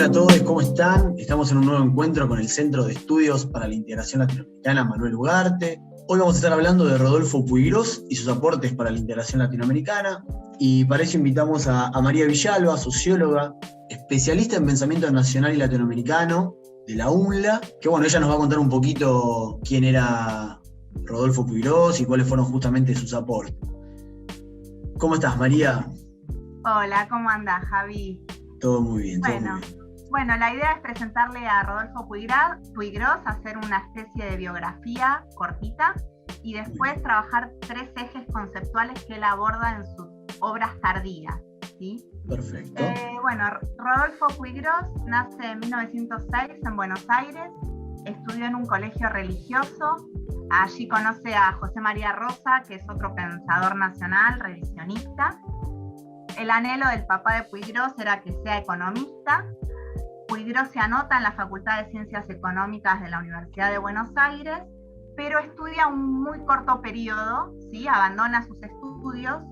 Hola a todos, ¿cómo están? Estamos en un nuevo encuentro con el Centro de Estudios para la Integración Latinoamericana Manuel Ugarte. Hoy vamos a estar hablando de Rodolfo Puiggrós y sus aportes para la integración latinoamericana. Y para eso invitamos a María Villalba, socióloga, especialista en pensamiento nacional y latinoamericano de la UNLA, que bueno, ella nos va a contar un poquito quién era Rodolfo Puiggrós y cuáles fueron justamente sus aportes. ¿Cómo estás, María? Hola, ¿cómo andás, Javi? Todo muy bien, todo Bueno, muy bien. bueno, la idea es presentarle a Rodolfo Puiggrós, hacer una especie de biografía cortita y después trabajar 3 ejes conceptuales que él aborda en sus obras tardías, ¿sí? Perfecto. Bueno, Rodolfo Puiggrós nace en 1906 en Buenos Aires, estudió en un colegio religioso, allí conoce a José María Rosa, que es otro pensador nacional, revisionista. El anhelo del papá de Puiggrós era que sea economista. Puiggrós se anota en la Facultad de Ciencias Económicas de la Universidad de Buenos Aires, pero estudia un muy corto periodo, ¿sí? Abandona sus estudios.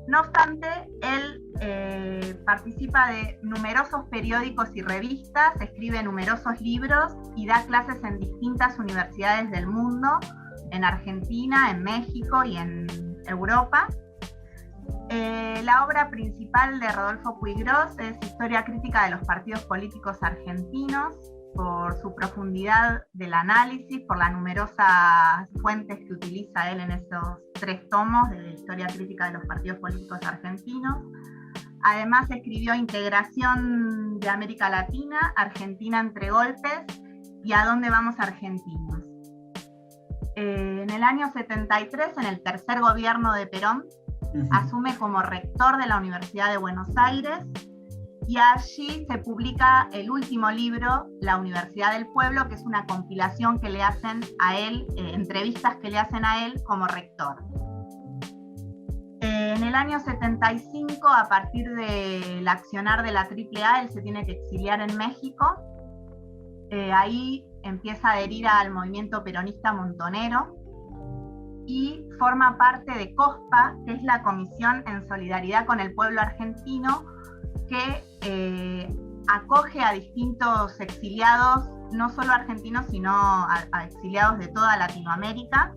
No obstante, él participa de numerosos periódicos y revistas, escribe numerosos libros y da clases en distintas universidades del mundo, en Argentina, en México y en Europa. La obra principal de Rodolfo Puiggrós es Historia crítica de los partidos políticos argentinos, por su profundidad del análisis, por las numerosas fuentes que utiliza él en esos 3 tomos de Historia crítica de los partidos políticos argentinos. Además escribió Integración de América Latina, Argentina entre golpes y ¿A dónde vamos argentinos? En el año 73, en el tercer gobierno de Perón, asume como rector de la Universidad de Buenos Aires y allí se publica el último libro, La Universidad del Pueblo, que es una compilación que le hacen a él, entrevistas que le hacen a él como rector. En el año 75, a partir del accionar de la AAA, él se tiene que exiliar en México. Ahí empieza a adherir al movimiento peronista montonero y forma parte de COSPA, que es la Comisión en Solidaridad con el Pueblo Argentino, que acoge a distintos exiliados, no solo argentinos, sino a exiliados de toda Latinoamérica,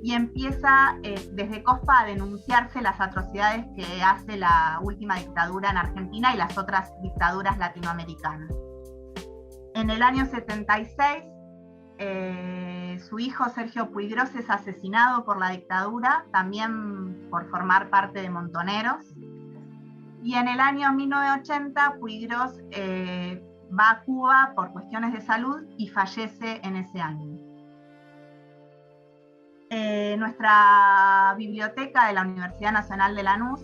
y empieza desde COSPA a denunciarse las atrocidades que hace la última dictadura en Argentina y las otras dictaduras latinoamericanas. En el año 76, su hijo Sergio Puiggrós es asesinado por la dictadura, también por formar parte de Montoneros. Y en el año 1980 Puiggrós va a Cuba por cuestiones de salud y fallece en ese año. Nuestra biblioteca de la Universidad Nacional de Lanús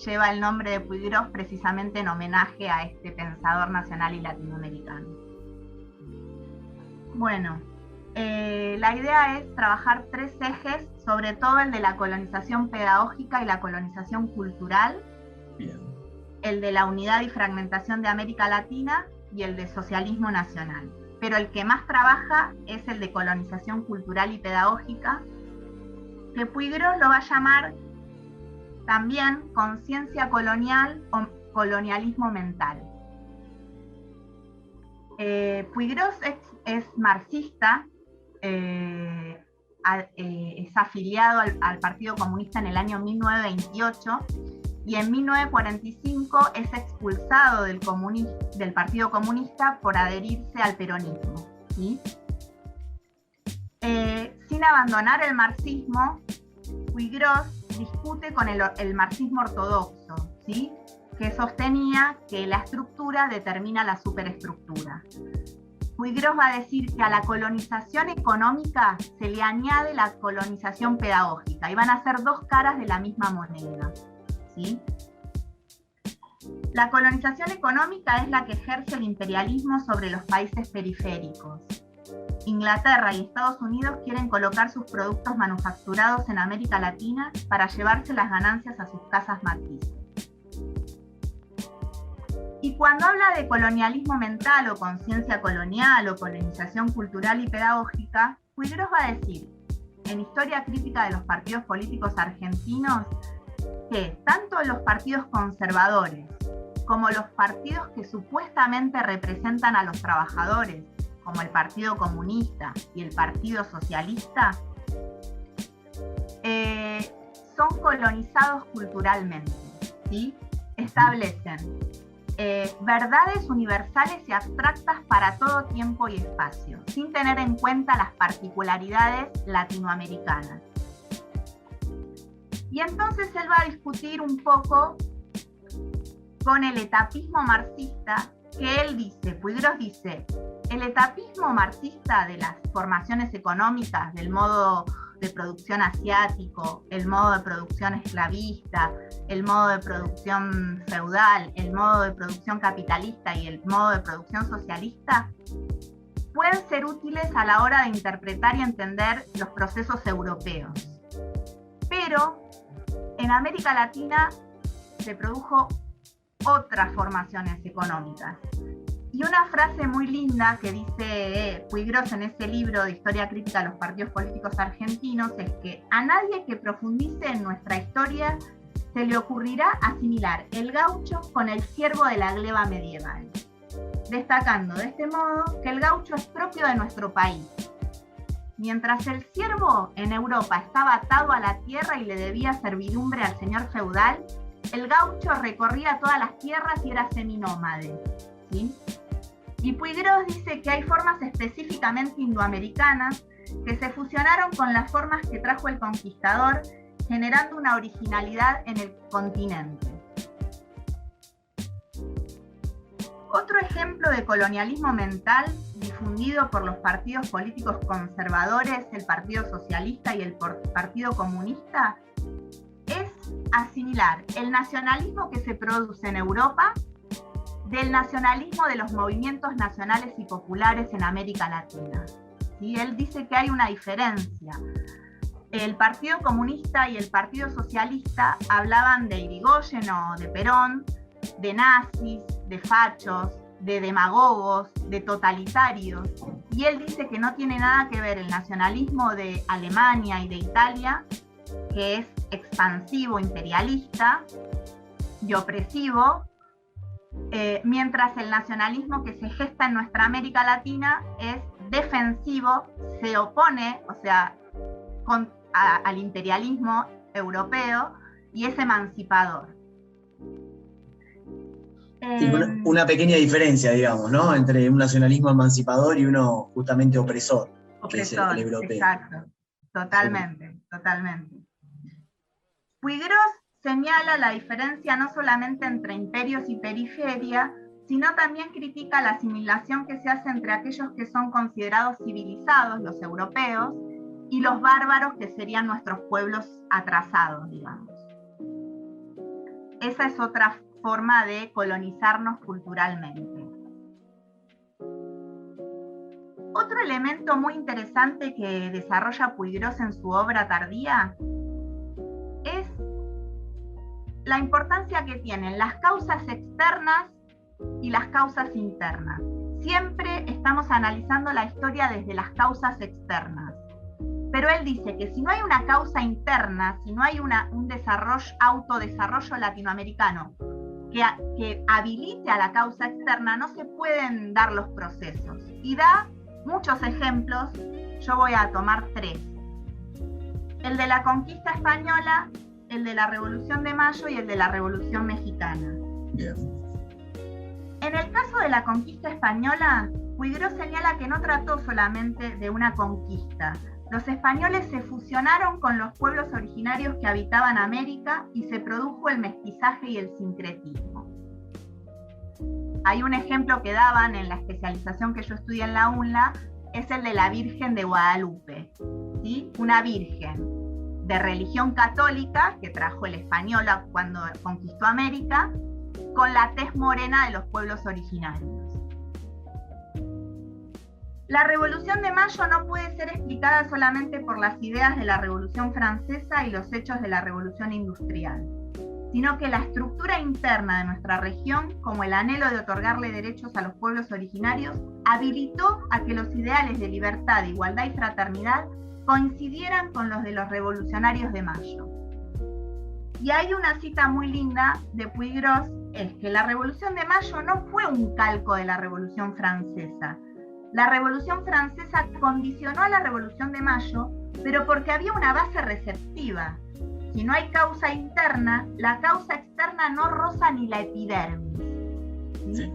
lleva el nombre de Puiggrós precisamente en homenaje a este pensador nacional y latinoamericano. Bueno, la idea es trabajar 3 ejes, sobre todo el de la colonización pedagógica y la colonización cultural, Bien. el de la unidad y fragmentación de América Latina y el de socialismo nacional. Pero el que más trabaja es el de colonización cultural y pedagógica, que Puiggrós lo va a llamar también conciencia colonial o colonialismo mental. Puiggrós es marxista, es afiliado al Partido Comunista en el año 1928 y en 1945 es expulsado del Partido Comunista por adherirse al peronismo, ¿sí? Sin abandonar el marxismo, Puiggrós discute con el marxismo ortodoxo, ¿sí? Que sostenía que la estructura determina la superestructura. Puiggrós va a decir que a la colonización económica se le añade la colonización pedagógica y van a ser 2 caras de la misma moneda, ¿sí? La colonización económica es la que ejerce el imperialismo sobre los países periféricos. Inglaterra y Estados Unidos quieren colocar sus productos manufacturados en América Latina para llevarse las ganancias a sus casas matrices. Y cuando habla de colonialismo mental o conciencia colonial o colonización cultural y pedagógica, Puiggrós va a decir, en Historia crítica de los partidos políticos argentinos, que tanto los partidos conservadores como los partidos que supuestamente representan a los trabajadores, como el Partido Comunista y el Partido Socialista, son colonizados culturalmente, ¿sí? Establecen verdades universales y abstractas para todo tiempo y espacio, sin tener en cuenta las particularidades latinoamericanas. Y entonces él va a discutir un poco con el etapismo marxista, que él dice, Puigros dice, el etapismo marxista de las formaciones económicas, del modo de producción asiático, el modo de producción esclavista, el modo de producción feudal, el modo de producción capitalista y el modo de producción socialista, pueden ser útiles a la hora de interpretar y entender los procesos europeos. Pero en América Latina se produjo otras formaciones económicas. Y una frase muy linda que dice Puigros en ese libro de Historia Crítica de los Partidos Políticos Argentinos es que a nadie que profundice en nuestra historia se le ocurrirá asimilar el gaucho con el ciervo de la gleba medieval, destacando de este modo que el gaucho es propio de nuestro país. Mientras el ciervo en Europa estaba atado a la tierra y le debía servidumbre al señor feudal, el gaucho recorría todas las tierras y era seminómade, ¿sí? Y Puigros dice que hay formas específicamente indoamericanas que se fusionaron con las formas que trajo el conquistador, generando una originalidad en el continente. Otro ejemplo de colonialismo mental difundido por los partidos políticos conservadores, el Partido Socialista y el Partido Comunista, es asimilar el nacionalismo que se produce en Europa del nacionalismo de los movimientos nacionales y populares en América Latina. ¿Sí? Él dice que hay una diferencia. El Partido Comunista y el Partido Socialista hablaban de Irigoyen o de Perón, de nazis, de fachos, de demagogos, de totalitarios, y él dice que no tiene nada que ver el nacionalismo de Alemania y de Italia, que es expansivo, imperialista y opresivo, mientras el nacionalismo que se gesta en nuestra América Latina es defensivo, se opone, o sea, al imperialismo europeo y es emancipador. Sí, una pequeña diferencia, digamos, ¿no? Entre un nacionalismo emancipador y uno justamente opresor, que es el europeo. Exacto, totalmente, sí. Totalmente. Puigros señala la diferencia no solamente entre imperios y periferia, sino también critica la asimilación que se hace entre aquellos que son considerados civilizados, los europeos, y los bárbaros, que serían nuestros pueblos atrasados, digamos. Esa es otra forma de colonizarnos culturalmente. Otro elemento muy interesante que desarrolla Puigros en su obra tardía es la importancia que tienen las causas externas y las causas internas. Siempre estamos analizando la historia desde las causas externas. Pero él dice que si no hay una causa interna, si no hay un autodesarrollo latinoamericano que habilite a la causa externa, no se pueden dar los procesos. Y da muchos ejemplos, yo voy a tomar 3. El de la conquista española, el de la Revolución de Mayo y el de la Revolución Mexicana. Bien. En el caso de la conquista española, Puigros señala que no trató solamente de una conquista. Los españoles se fusionaron con los pueblos originarios que habitaban América y se produjo el mestizaje y el sincretismo. Hay un ejemplo que daban en la especialización que yo estudié en la UNLA, es el de la Virgen de Guadalupe, ¿sí? Una virgen de religión católica que trajo el español cuando conquistó América, con la tez morena de los pueblos originarios. La Revolución de Mayo no puede ser explicada solamente por las ideas de la Revolución Francesa y los hechos de la Revolución Industrial, sino que la estructura interna de nuestra región, como el anhelo de otorgarle derechos a los pueblos originarios, habilitó a que los ideales de libertad, igualdad y fraternidad coincidieran con los de los revolucionarios de Mayo. Y hay una cita muy linda de Puigros, es que la Revolución de Mayo no fue un calco de la Revolución Francesa. La Revolución Francesa condicionó a la Revolución de Mayo, pero porque había una base receptiva. Si no hay causa interna, la causa externa no roza ni la epidermis. ¿Sí?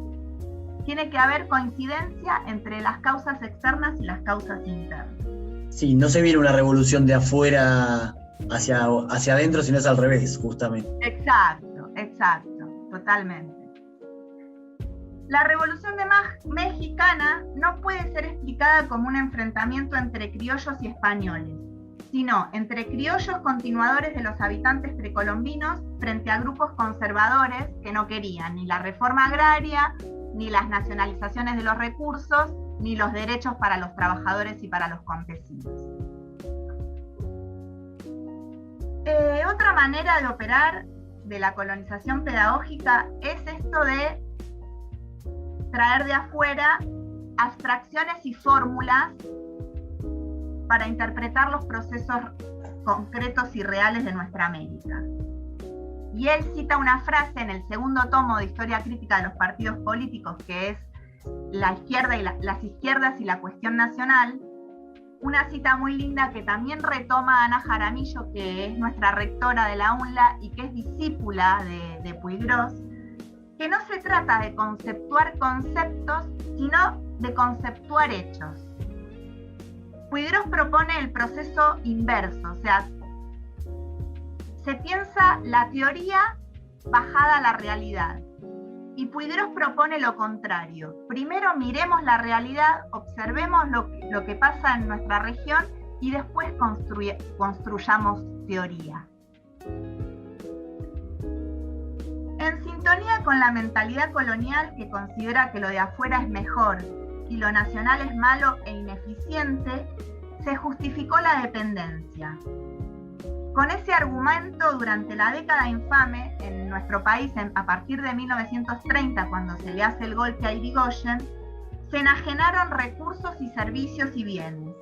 Tiene que haber coincidencia entre las causas externas y las causas internas. Sí, no se viene una revolución de afuera hacia adentro, sino es al revés, justamente. Exacto, totalmente. La Revolución Mexicana no puede ser explicada como un enfrentamiento entre criollos y españoles, sino entre criollos continuadores de los habitantes precolombinos frente a grupos conservadores que no querían ni la reforma agraria, ni las nacionalizaciones de los recursos, ni los derechos para los trabajadores y para los campesinos. Otra manera de operar de la colonización pedagógica es esto de traer de afuera abstracciones y fórmulas para interpretar los procesos concretos y reales de nuestra América. Y él cita una frase en el segundo tomo de Historia Crítica de los Partidos Políticos, que es la izquierda y las izquierdas y la cuestión nacional, una cita muy linda que también retoma Ana Jaramillo, que es nuestra rectora de la UNLA y que es discípula de Puigros, que no se trata de conceptuar conceptos, sino de conceptuar hechos. Puigros propone el proceso inverso, o sea, se piensa la teoría bajada a la realidad. Y Puigros propone lo contrario. Primero miremos la realidad, observemos lo que pasa en nuestra región y después construyamos teoría. En sintonía con la mentalidad colonial que considera que lo de afuera es mejor y lo nacional es malo e ineficiente, se justificó la dependencia. Con ese argumento, durante la década infame en nuestro país, a partir de 1930, cuando se le hace el golpe a Irigoyen, se enajenaron recursos y servicios y bienes,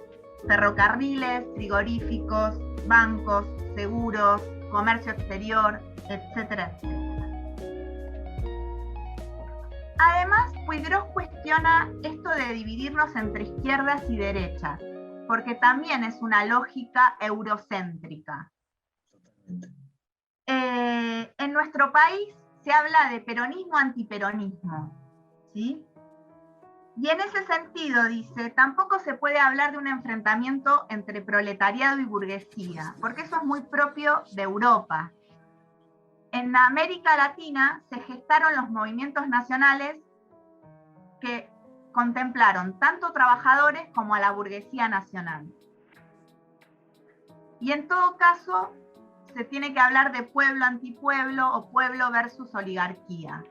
ferrocarriles, frigoríficos, bancos, seguros, comercio exterior, etcétera, etcétera. Además, Puigros cuestiona esto de dividirnos entre izquierdas y derechas, porque también es una lógica eurocéntrica. En nuestro país se habla de peronismo-antiperonismo, ¿sí? Y en ese sentido, dice, tampoco se puede hablar de un enfrentamiento entre proletariado y burguesía, porque eso es muy propio de Europa. En América Latina se gestaron los movimientos nacionales que contemplaron tanto trabajadores como a la burguesía nacional. Y en todo caso, se tiene que hablar de pueblo-antipueblo o pueblo versus oligarquía.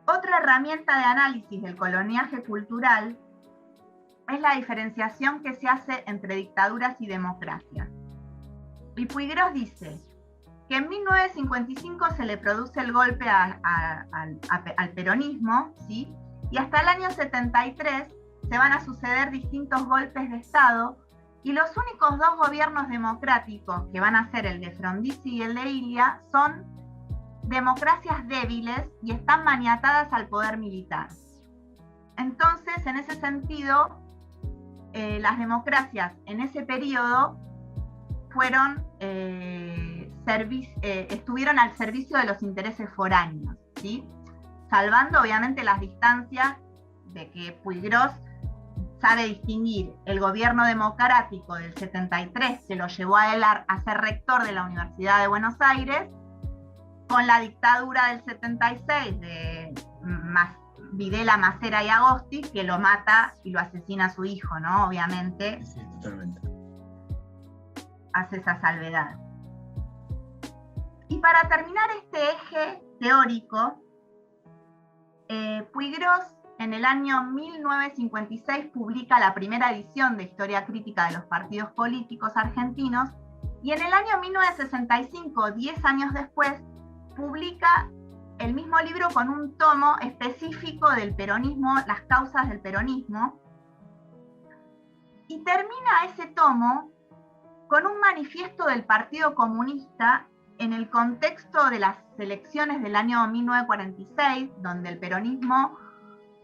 Otra herramienta de análisis del coloniaje cultural es la diferenciación que se hace entre dictaduras y democracias. Y Puigros dice que en 1955 se le produce el golpe al peronismo, ¿sí? Y hasta el año 73 se van a suceder distintos golpes de Estado, y los únicos dos gobiernos democráticos que van a ser el de Frondizi y el de Ilia son democracias débiles y están maniatadas al poder militar. Entonces, en ese sentido, las democracias en ese periodo fueron, estuvieron al servicio de los intereses foráneos, ¿sí? Salvando obviamente las distancias de que Puigros sabe distinguir el gobierno democrático del 73, que lo llevó a él a ser rector de la Universidad de Buenos Aires, con la dictadura del 76 de Videla, Macera y Agosti, que lo mata y lo asesina a su hijo, ¿no? Obviamente. Sí, totalmente. Hace esa salvedad. Y para terminar este eje teórico, Puigros en el año 1956 publica la primera edición de Historia Crítica de los Partidos Políticos Argentinos, y en el año 1965, 10 años después, publica el mismo libro con un tomo específico del peronismo, las causas del peronismo, y termina ese tomo con un manifiesto del Partido Comunista en el contexto de las elecciones del año 1946, donde el peronismo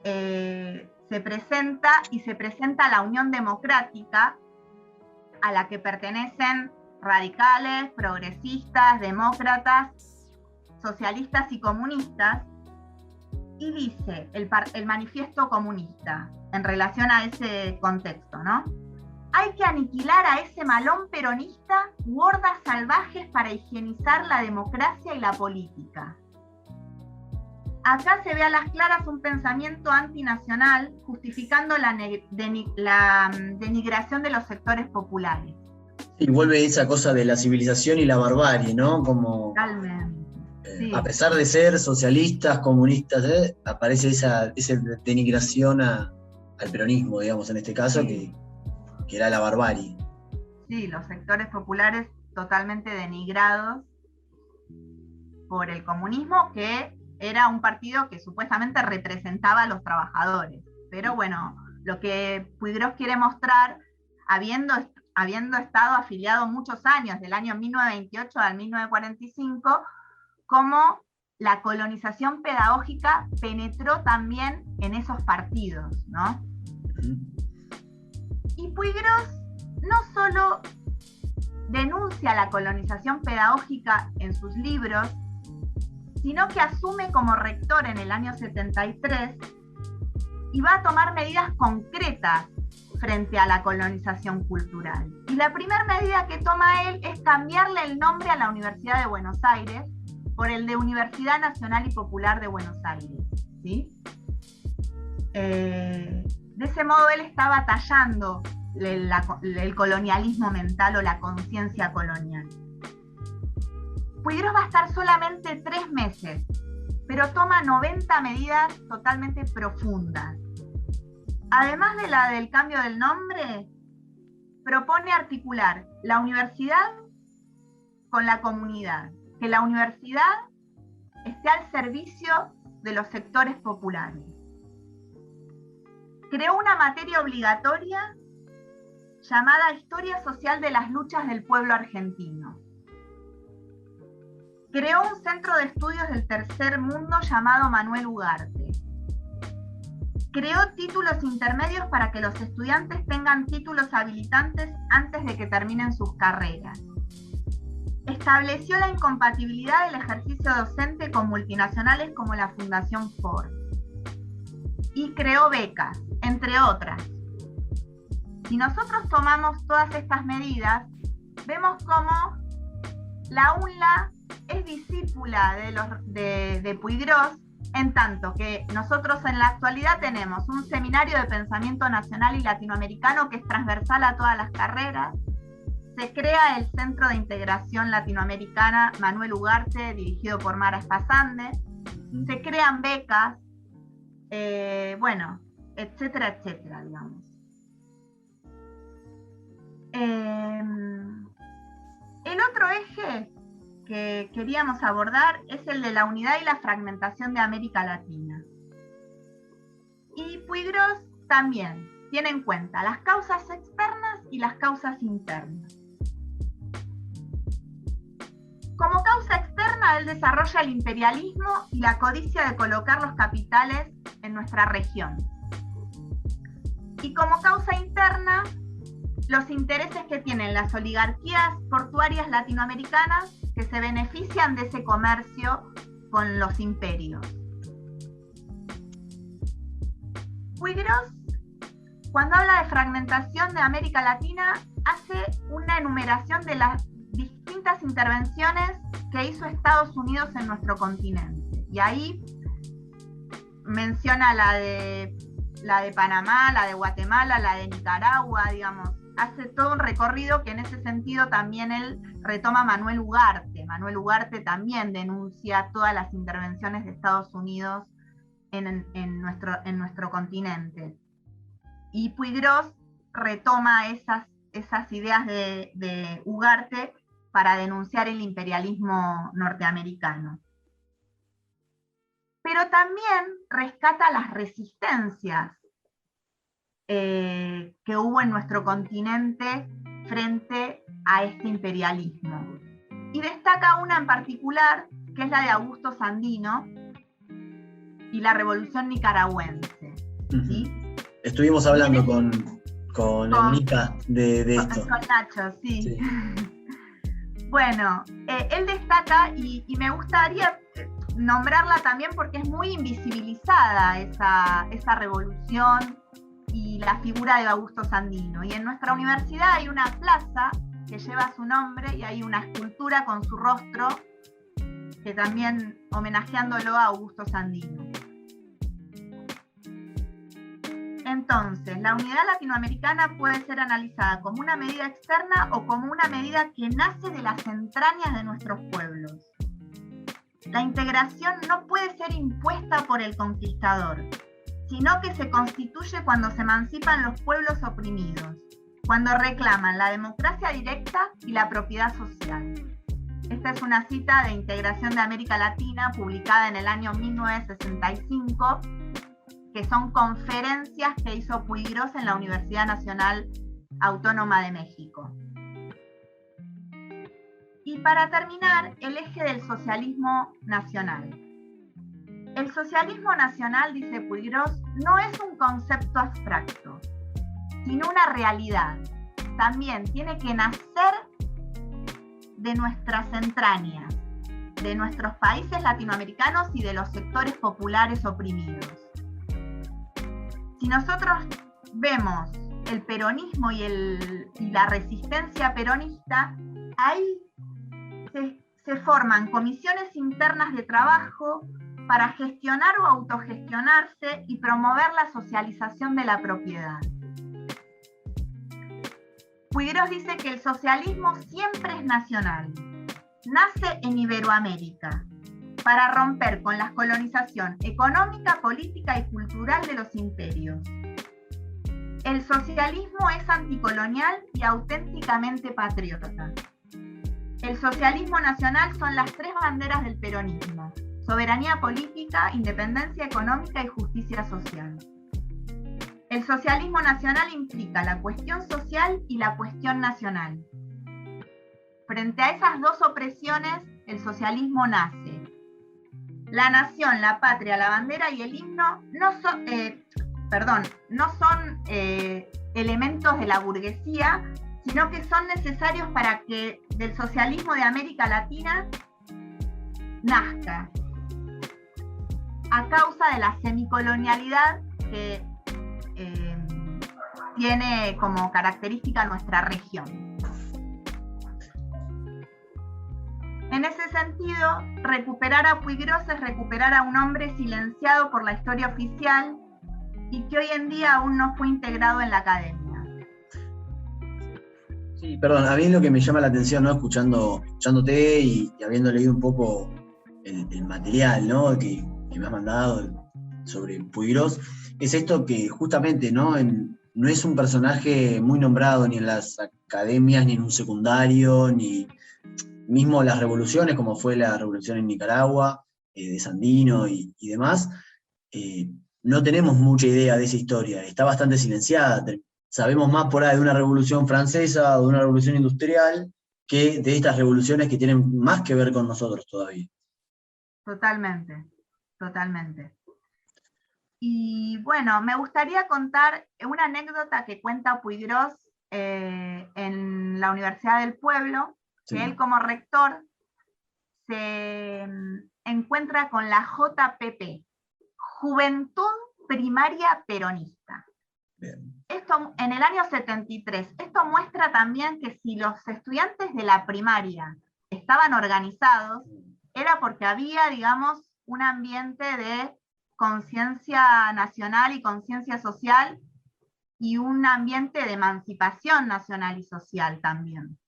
se presenta la Unión Democrática, a la que pertenecen radicales, progresistas, demócratas, socialistas y comunistas, y dice el manifiesto comunista, en relación a ese contexto, ¿no? Hay que aniquilar a ese malón peronista u hordas salvajes para higienizar la democracia y la política. Acá se ve a las claras un pensamiento antinacional justificando la denigración de los sectores populares. Y vuelve esa cosa de la civilización y la barbarie, ¿no? Como, sí. A pesar de ser socialistas, comunistas, aparece esa denigración al peronismo, digamos, en este caso, sí. que era la barbarie. Sí, los sectores populares totalmente denigrados por el comunismo, que era un partido que supuestamente representaba a los trabajadores. Pero bueno, lo que Puigros quiere mostrar, habiendo estado afiliado muchos años, del año 1928 al 1945, cómo la colonización pedagógica penetró también en esos partidos, ¿no? Y Puigros no solo denuncia la colonización pedagógica en sus libros, sino que asume como rector en el año 73 y va a tomar medidas concretas frente a la colonización cultural. Y la primera medida que toma él es cambiarle el nombre a la Universidad de Buenos Aires por el de Universidad Nacional y Popular de Buenos Aires, ¿sí? De ese modo él está batallando el colonialismo mental o la conciencia colonial. Puigros va a estar solamente 3 meses, pero toma 90 medidas totalmente profundas. Además de la del cambio del nombre, propone articular la universidad con la comunidad, que la universidad esté al servicio de los sectores populares. Creó una materia obligatoria llamada Historia Social de las Luchas del Pueblo Argentino. Creó un centro de estudios del tercer mundo llamado Manuel Ugarte. Creó títulos intermedios para que los estudiantes tengan títulos habilitantes antes de que terminen sus carreras. Estableció la incompatibilidad del ejercicio docente con multinacionales como la Fundación Ford. Y creó becas, entre otras. Si nosotros tomamos todas estas medidas, vemos cómo la UNLA es discípula de Puigros, en tanto que nosotros en la actualidad tenemos un seminario de pensamiento nacional y latinoamericano que es transversal a todas las carreras. Se crea el Centro de Integración Latinoamericana Manuel Ugarte, dirigido por Mara Espasande. Se crean becas, bueno, etcétera, etcétera, digamos. El otro eje que queríamos abordar es el de la unidad y la fragmentación de América Latina. Y Puigros también tiene en cuenta las causas externas y las causas internas. Como causa externa, él desarrolla el imperialismo y la codicia de colocar los capitales en nuestra región. Y como causa interna, los intereses que tienen las oligarquías portuarias latinoamericanas que se benefician de ese comercio con los imperios. Puigros, cuando habla de fragmentación de América Latina, hace una enumeración de las distintas intervenciones que hizo Estados Unidos en nuestro continente. Y ahí menciona la de Panamá, la de Guatemala, la de Nicaragua, digamos. Hace todo un recorrido que en ese sentido también él retoma Manuel Ugarte. Manuel Ugarte también denuncia todas las intervenciones de Estados Unidos en nuestro continente. Y Puigros retoma esas ideas de Ugarte para denunciar el imperialismo norteamericano. Pero también rescata las resistencias que hubo en nuestro continente frente a este imperialismo. Y destaca una en particular, que es la de Augusto Sandino y la Revolución Nicaragüense. ¿Sí? Estuvimos hablando con el Nica de esto. Con Nacho, sí. Sí. Bueno, él destaca, y me gustaría nombrarla también porque es muy invisibilizada esa revolución y la figura de Augusto Sandino. Y en nuestra universidad hay una plaza que lleva su nombre y hay una escultura con su rostro que también homenajeándolo a Augusto Sandino. Entonces, la unidad latinoamericana puede ser analizada como una medida externa o como una medida que nace de las entrañas de nuestros pueblos. La integración no puede ser impuesta por el conquistador, sino que se constituye cuando se emancipan los pueblos oprimidos, cuando reclaman la democracia directa y la propiedad social. Esta es una cita de Integración de América Latina, publicada en el año 1965, que son conferencias que hizo Puiggrós en la Universidad Nacional Autónoma de México. Y para terminar, el eje del socialismo nacional. El socialismo nacional, dice Puiggrós, no es un concepto abstracto, sino una realidad. También tiene que nacer de nuestras entrañas, de nuestros países latinoamericanos y de los sectores populares oprimidos. Si nosotros vemos el peronismo y la resistencia peronista, ahí se forman comisiones internas de trabajo para gestionar o autogestionarse y promover la socialización de la propiedad. Puiggrós dice que el socialismo siempre es nacional, nace en Iberoamérica, para romper con la colonización económica, política y cultural de los imperios. El socialismo es anticolonial y auténticamente patriota. El socialismo nacional son las tres banderas del peronismo: soberanía política, independencia económica y justicia social. El socialismo nacional implica la cuestión social y la cuestión nacional. Frente a esas dos opresiones, el socialismo nace. La nación, la patria, la bandera y el himno no son elementos de la burguesía, sino que son necesarios para que del socialismo de América Latina nazca, a causa de la semicolonialidad que tiene como característica nuestra región. En ese sentido, recuperar a Puiggrós es recuperar a un hombre silenciado por la historia oficial y que hoy en día aún no fue integrado en la academia. Sí, perdón, a mí lo que me llama la atención, ¿no? Escuchándote y habiendo leído un poco el material, ¿no? que me has mandado sobre Puiggrós, es esto que justamente, ¿no? No es un personaje muy nombrado ni en las academias, ni en un secundario, ni mismo las revoluciones, como fue la revolución en Nicaragua, de Sandino y demás. No tenemos mucha idea de esa historia, está bastante silenciada. Sabemos más por ahí de una revolución francesa o de una revolución industrial que de estas revoluciones que tienen más que ver con nosotros todavía. Totalmente, totalmente. Y bueno, me gustaría contar una anécdota que cuenta Puiggrós en la Universidad del Pueblo, Sí. que él como rector se encuentra con la JPP, Juventud Primaria Peronista. Bien. Esto en el año 73. Esto muestra también que si los estudiantes de la primaria estaban organizados, era porque había, digamos, un ambiente de conciencia nacional y conciencia social, y un ambiente de emancipación nacional y social también.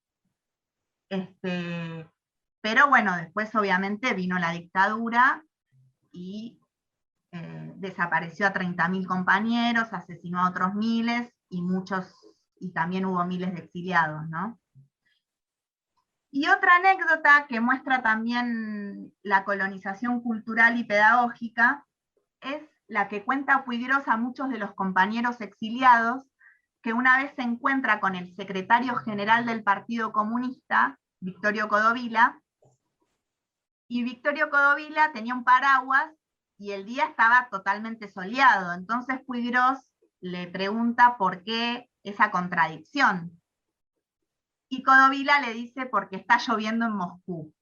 Pero bueno, después obviamente vino la dictadura y desapareció a 30.000 compañeros, asesinó a otros miles, y también hubo miles de exiliados, ¿no? Y otra anécdota que muestra también la colonización cultural y pedagógica es la que cuenta Puiggrós a muchos de los compañeros exiliados, que una vez se encuentra con el secretario general del Partido Comunista, Victorio Codovila, y Victorio Codovila tenía un paraguas y el día estaba totalmente soleado. Entonces Puiggrós le pregunta por qué esa contradicción. Y Codovila le dice porque está lloviendo en Moscú.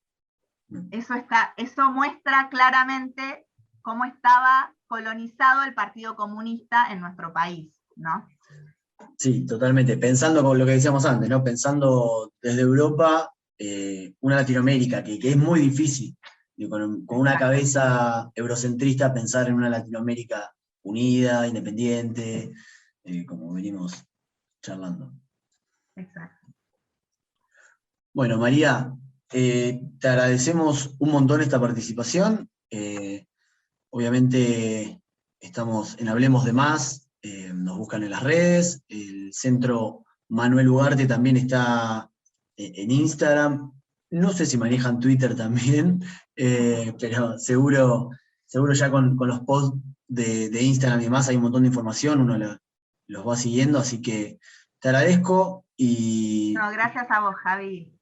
Eso muestra claramente cómo estaba colonizado el Partido Comunista en nuestro país, ¿no? Sí, totalmente. Pensando con lo que decíamos antes, ¿no? Pensando desde Europa, una Latinoamérica, que es muy difícil, y con una cabeza eurocentrista, pensar en una Latinoamérica unida, independiente, como venimos charlando. Exacto. Bueno, María, te agradecemos un montón esta participación. Obviamente estamos en Hablemos de Más, nos buscan en las redes, el Centro Manuel Ugarte también está en Instagram, no sé si manejan Twitter también, pero seguro ya con los posts de Instagram y demás hay un montón de información, uno los va siguiendo, así que te agradezco y... No, gracias a vos, Javi.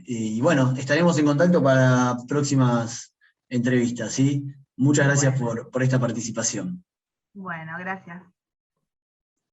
Y bueno, estaremos en contacto para próximas entrevistas, ¿sí? Muchas gracias Bueno. por esta participación. Bueno, gracias.